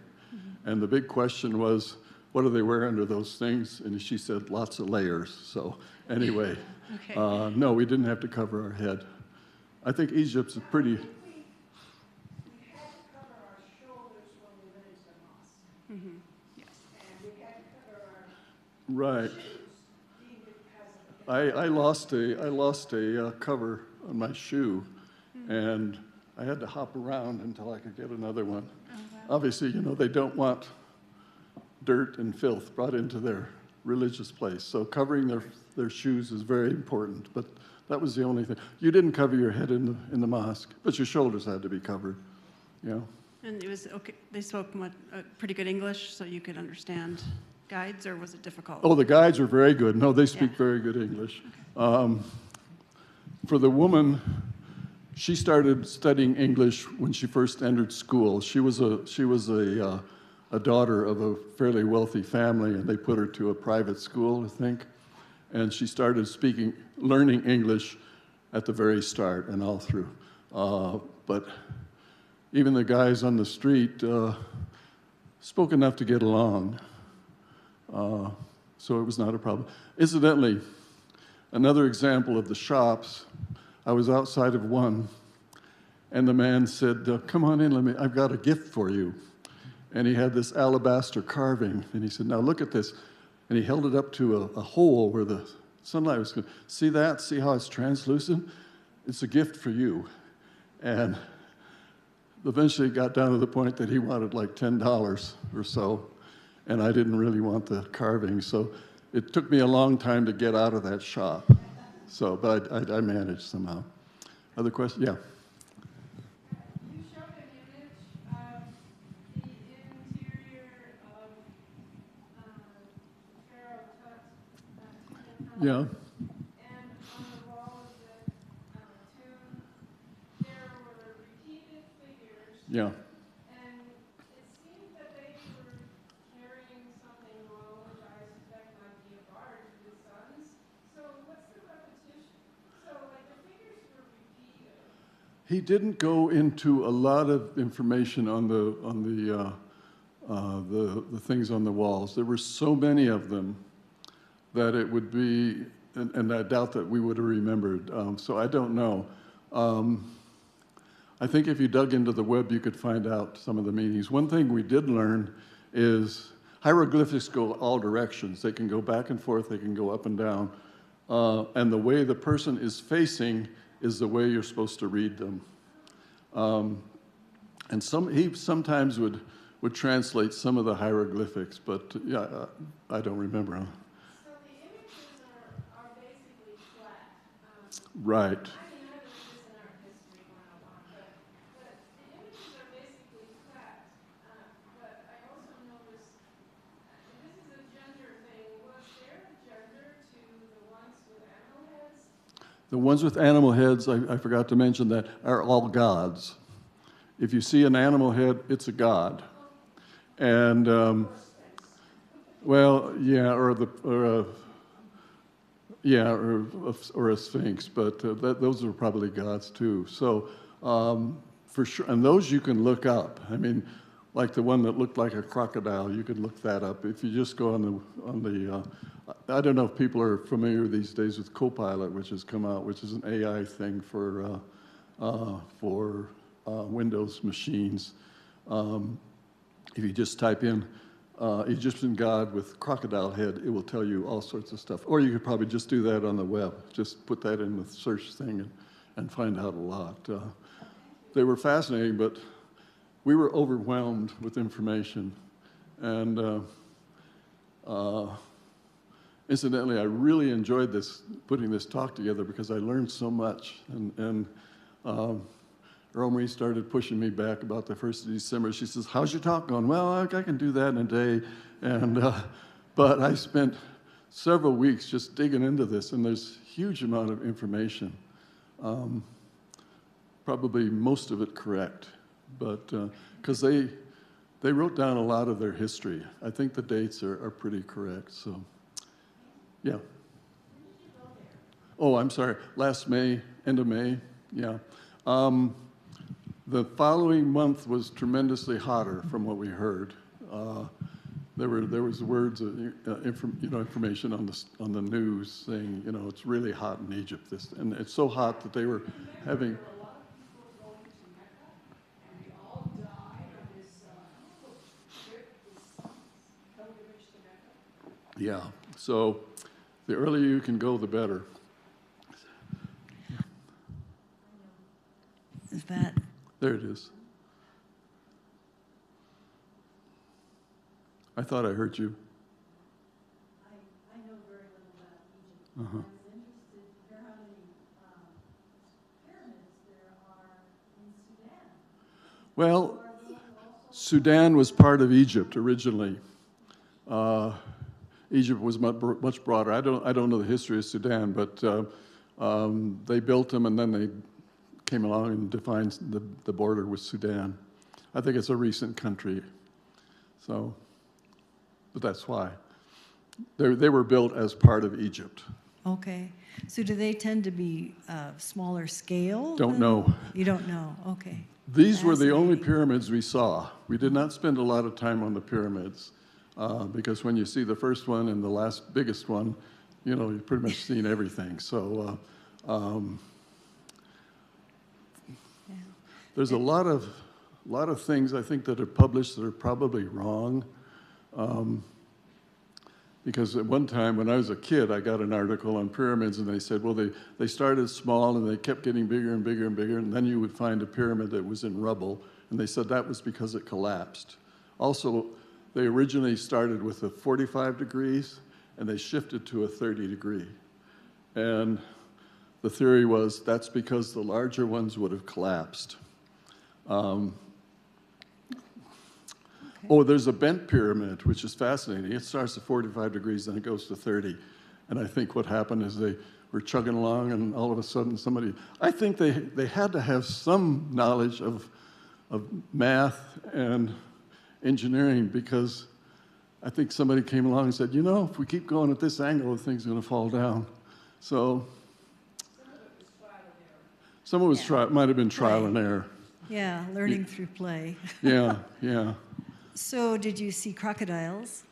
Speaker 1: And the big question was, what do they wear under those things? And she said, lots of layers. So anyway,
Speaker 4: Okay.
Speaker 1: no, we didn't have to cover our head. I think Egypt's pretty.
Speaker 2: We had to cover our shoulders when we went into the mosque.
Speaker 4: Yes.
Speaker 2: And we had to cover our
Speaker 1: Right.
Speaker 2: shoes because of the
Speaker 1: I lost a cover on my shoe, and I had to hop around until I could get another one. Obviously, they don't want dirt and filth brought into their religious place, so covering their shoes is very important. But that was the only thing. You didn't cover your head in the mosque, but your shoulders had to be covered.
Speaker 4: And it was okay. They spoke pretty good English, so you could understand guides, or was it difficult?
Speaker 1: Oh, the guides are very good. No, they speak
Speaker 4: Yeah.
Speaker 1: very good English. For the woman, she started studying English when she first entered school. She was a daughter of a fairly wealthy family, and they put her to a private school, I think. And she started learning English at the very start and all through. But even the guys on the street spoke enough to get along. So it was not a problem. Incidentally, another example of the shops, I was outside of one, and the man said, come on in, I've got a gift for you. And he had this alabaster carving, and he said, now look at this. And he held it up to a hole where the sunlight was going. See that? See how it's translucent? It's a gift for you. And eventually it got down to the point that he wanted like $10 or so, and I didn't really want the carving. So it took me a long time to get out of that shop. So, but I managed somehow. Other questions? Yeah.
Speaker 5: You showed an image of the interior of Pharaoh Tut.
Speaker 1: Yeah.
Speaker 5: And on the wall of the tomb, there were repeated figures.
Speaker 1: Yeah.
Speaker 5: And it seemed that they were carrying something low, which I suspect might be a barge with sons. So what's the repetition? So like the figures were repeated.
Speaker 1: He didn't go into a lot of information on the things on the walls. There were so many of them that it would be, and I doubt that we would have remembered. So I don't know. I think if you dug into the web, you could find out some of the meanings. One thing we did learn is hieroglyphics go all directions. They can go back and forth. They can go up and down. And the way the person is facing is the way you're supposed to read them. And he sometimes would translate some of the hieroglyphics, but yeah, I don't remember.
Speaker 5: So the images are basically flat.
Speaker 1: Right.
Speaker 5: I mean, I learned this in art history 101, but the images are basically flat. But I also noticed, and this is a gender thing, was there a gender to the ones with animal heads?
Speaker 1: The ones with animal heads, I forgot to mention that, are all gods. If you see an animal head, it's a god. And, well, yeah, or a sphinx, but those are probably gods too. So, for sure, and those you can look up. I mean, like the one that looked like a crocodile, you can look that up. If you just go on the I don't know if people are familiar these days with Copilot, which has come out, which is an AI thing for Windows machines. If you just type in Egyptian god with crocodile head, it will tell you all sorts of stuff. Or you could probably just do that on the web. Just put that in the search thing and find out a lot. They were fascinating, but we were overwhelmed with information. And incidentally, I really enjoyed putting this talk together because I learned so much. And Romery started pushing me back about the 1st of December. She says, how's your talk going? Well, I can do that in a day. And, but I spent several weeks just digging into this, and there's a huge amount of information. Probably most of it correct, but because they wrote down a lot of their history. I think the dates are pretty correct, so yeah. Oh, I'm sorry, last May, end of May, yeah. The following month was tremendously hotter from what we heard. There was words, information on the news saying, it's really hot in Egypt. And it's so hot that they were having. Yeah, so the earlier you can go, the better.
Speaker 6: Is that?
Speaker 1: There it is. I thought I heard you.
Speaker 6: I know very little about Egypt.
Speaker 1: Uh-huh.
Speaker 6: I was interested to hear how many pyramids there are in Sudan.
Speaker 1: Well, Sudan was part of Egypt originally. Egypt was much broader. I don't know the history of Sudan, but they built them and then they came along and defined the border with Sudan. I think it's a recent country, so, but that's why. They were built as part of Egypt.
Speaker 6: Okay. So do they tend to be smaller scale?
Speaker 1: Don't know.
Speaker 6: You don't know. Okay.
Speaker 1: These were the only
Speaker 6: Fascinating.
Speaker 1: pyramids we saw. We did not spend a lot of time on the pyramids because when you see the first one and the last biggest one, you've pretty much seen everything. So there's a lot of things I think that are published that are probably wrong. Because at one time when I was a kid, I got an article on pyramids and they said, well, they started small and they kept getting bigger and bigger and bigger, and then you would find a pyramid that was in rubble, and they said that was because it collapsed. Also, they originally started with a 45 degrees and they shifted to a 30 degree. And the theory was that's because the larger ones would have collapsed. Oh, there's a bent pyramid, which is fascinating. It starts at 45 degrees, then it goes to 30. And I think what happened is they were chugging along, and all of a sudden I think they had to have some knowledge of math and engineering, because I think somebody came along and said, if we keep going at this angle, the thing's going to fall down. So some of it was might have been trial and error.
Speaker 6: Yeah, learning through play.
Speaker 1: Yeah.
Speaker 6: So did you see crocodiles?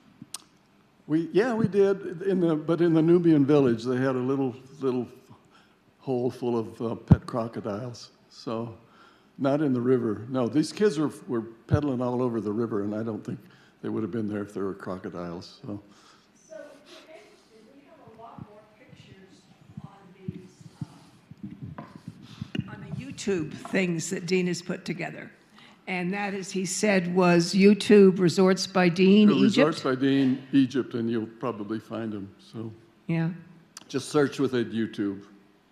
Speaker 1: We did. But in the Nubian village, they had a little hole full of pet crocodiles. So, not in the river. No, these kids were pedaling all over the river, and I don't think they would have been there if there were crocodiles. So
Speaker 2: So, if you're interested, we have a lot more pictures on the YouTube things that Dean has put together. And that, as he said, was YouTube Resorts by Dean, Egypt?
Speaker 1: Resorts by Dean, Egypt, and you'll probably find them. So
Speaker 2: Yeah.
Speaker 1: just search with it, YouTube.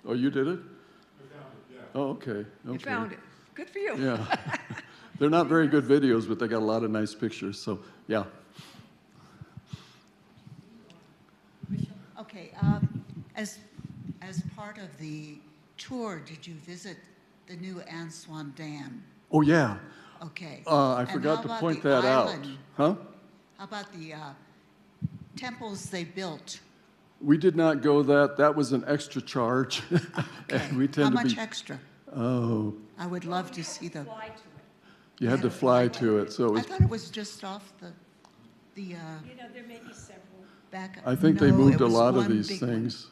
Speaker 1: Oh, you did it?
Speaker 7: I found it, yeah.
Speaker 1: Oh, okay.
Speaker 2: You found it. Good for you.
Speaker 1: Yeah. They're not very good videos, but they got a lot of nice pictures. So, yeah.
Speaker 6: Okay. As part
Speaker 7: part of the tour, did you visit the new Antoine Dam?
Speaker 1: Oh, yeah.
Speaker 7: Okay.
Speaker 1: I
Speaker 7: And
Speaker 1: forgot
Speaker 7: how
Speaker 1: to
Speaker 7: about
Speaker 1: point
Speaker 7: the
Speaker 1: that out.
Speaker 7: island?
Speaker 1: Huh?
Speaker 7: How about the temples they built?
Speaker 1: We did not go that. That was an extra charge.
Speaker 7: Okay.
Speaker 1: And we
Speaker 7: How
Speaker 1: tend to
Speaker 7: much
Speaker 1: be,
Speaker 7: extra?
Speaker 1: oh,
Speaker 7: I would love to see the.
Speaker 1: you had to fly to it, so it
Speaker 7: I
Speaker 1: was,
Speaker 7: thought it was just off the
Speaker 2: You know, there may be several.
Speaker 7: back.
Speaker 1: I think they
Speaker 7: No,
Speaker 1: moved
Speaker 7: it
Speaker 1: a
Speaker 7: was
Speaker 1: lot of
Speaker 7: one
Speaker 1: these
Speaker 7: big one.
Speaker 1: things.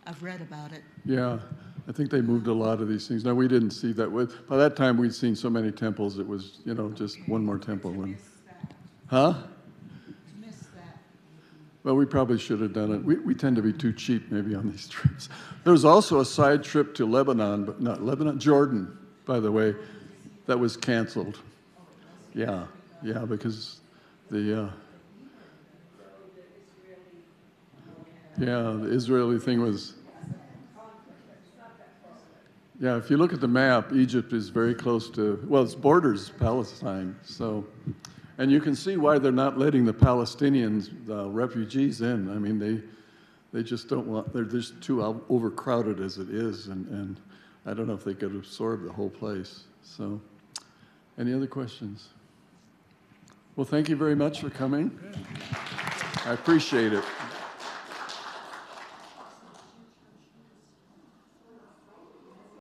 Speaker 7: I've read about it.
Speaker 1: Yeah, I think they moved a lot of these things. No, we didn't see that. By that time, we'd seen so many temples, it was, you know, just one more temple. And, huh?
Speaker 7: Missed that.
Speaker 1: Well, we probably should have done it. We tend to be too cheap maybe on these trips. There was also a side trip to Lebanon, but not Lebanon, Jordan, by the way, that was canceled. Yeah, because the the Israeli thing was. Yeah, if you look at the map, Egypt is very close to, well, its borders Palestine. So, and you can see why they're not letting the Palestinians, refugees in. I mean, they just don't want, they're just too overcrowded as it is. And I don't know if they could absorb the whole place. So, any other questions? Well, thank you very much for coming. I appreciate it.